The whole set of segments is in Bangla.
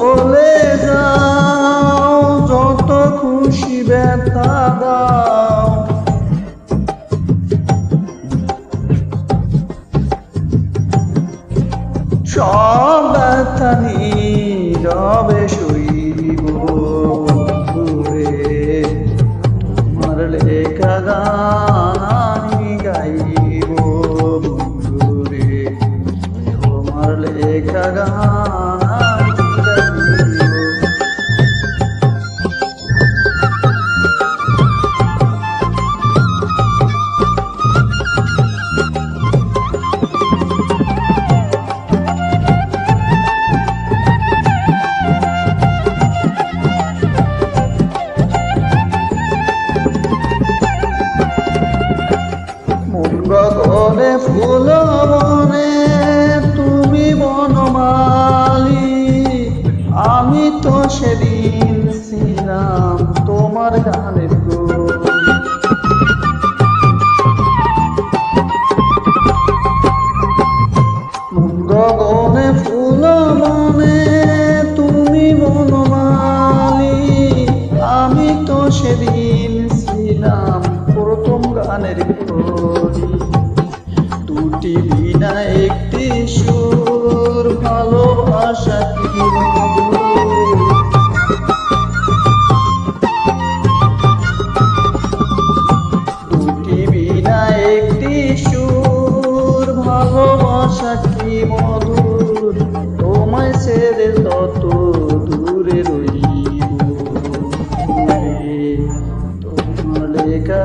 বলে যাও, যত খুশি ব্যথা দাও, সব ব্যথা নীরবে সইব বন্ধুরে। তোমার লেখা গান আমি গাইব বন্ধুরে, তোমার লেখা গান আমি গাইব। গগনে ফুল বনে তুমি বনমালী, আমি তো সেদিন ছিলাম তোমার গানের কলি। গগনে ফুল বনে তুমি বনমালী, আমি তো সেদিন ছিলাম প্রথম গানের কলি। দুটি বিনা একটি সুর, ভালোবাসা কি মধুর। দুটি বিনা একটি সুর, ভালোবাসা কি মধুর। তোমায় ছেড়ে তত দূরে রইব, তোমার লেখা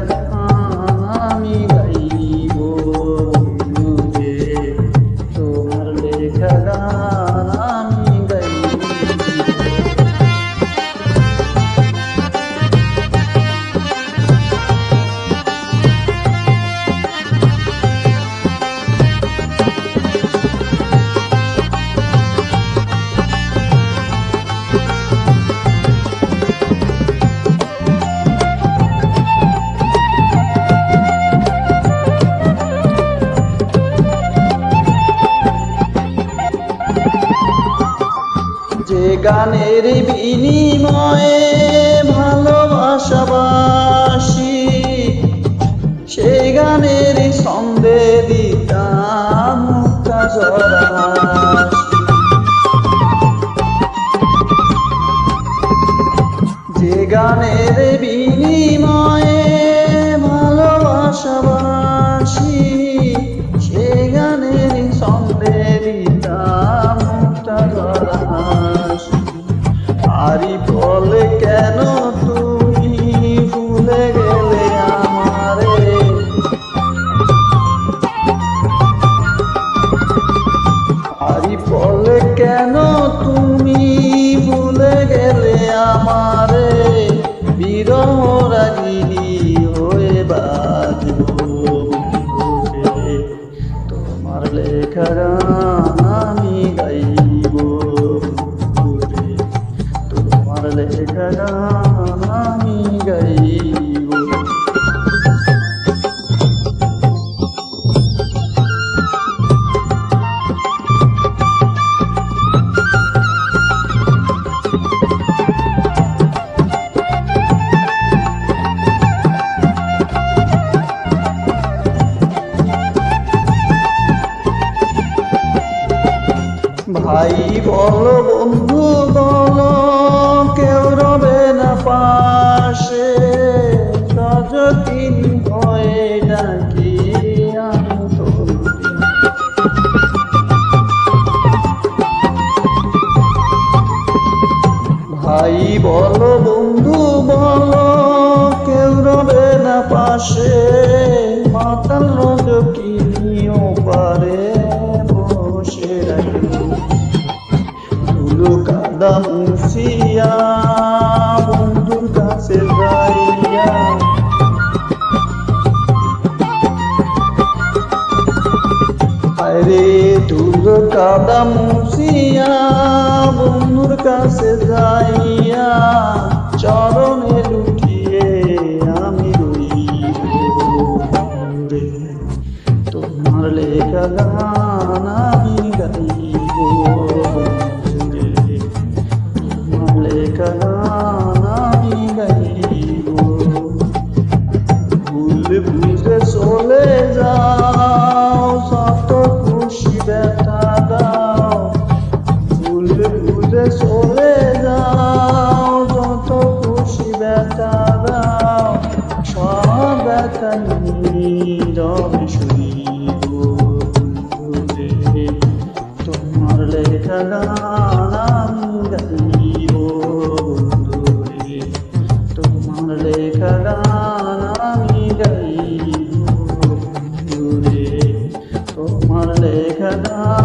আমি গাইব বন্ধুরে, তোমার লেখা গান আমি গাইব। যে গানের বিনিময়ে ভালোবাসাবাসি, সেই গানের ছন্দে দিতাম মুক্তা ঝরা হাসি। যে গানের বিনিময়ে ভালোবাসাবাসি, সেই গানের ছন্দে দিতাম মুক্তা ঝরা হাসি। আরি বলে কেন তুমি ভুলে গেলে আমারে, আরি বলে কেন তুমি ভুলে গেলে আমারে। বিরহ রাগিনী হয়ে বাজব বন্ধুরে, তোমার লেখা গান আমি গাইব বন্ধুরে, তোমার লেখা গান আমি গাইব। ভাই বলো বন্ধু বলো, কেউ রবে না পাশে, সযত্ন হয়ে ডাকি আমি তোরে। ভাই বলো বন্ধু বলো, কেউ রবে না পাশে, মাতাল রজকিনীও পারে বসে রাখি। ধুলো কাদা মুছিয়া বন্ধুর কাছে যাইয়া, আরে ধুলো কাদা মুছিয়া বন্ধুর কাছে যাইয়া, চরণে লুটিয়ে আমি রইব রে, তোমার লেখা গান আমি গাইব রে, ব্যথা দাও, সব ব্যথা নীরবে সইব বন্ধুরে। তোমার লেখা গান আমি গাইব বন্ধুরে, তোমার লেখা গান আমি গাইব বন্ধুরে, তোমার লেখা গান